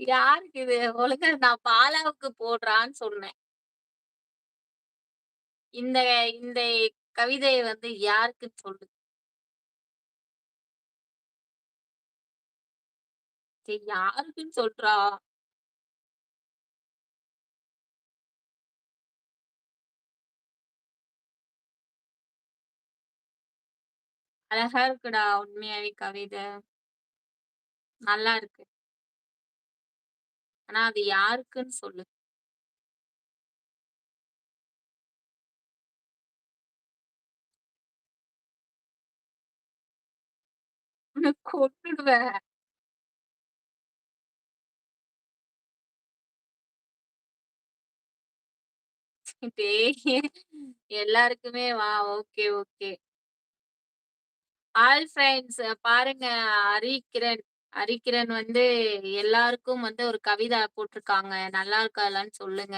யாருக்கு இது? ஒழுங்கா நான் பாலாவுக்கு போடுறான்னு சொன்னேன். இந்த இந்த கவிதை வந்து யாருக்குன்னு சொல்லு. சரி யாருக்குன்னு சொல்றா? அழகா இருக்குடா உண்மையாவே கவிதை. நல்லா இருக்கு. ஆனா அது யாருக்குன்னு சொல்லு. உன்ன கொன்னுடுவேன். டேய் எல்லாருக்குமே வா. Okay, okay. ஆல் ஃப்ரெண்ட்ஸ் பாருங்க ஹரிக்கிரண் ஹரிக்கிரண் வந்து எல்லாருக்கும் வந்து ஒரு கவிதை போட்டிருக்காங்க. நல்லா இருக்கா இல்லன்னு சொல்லுங்க.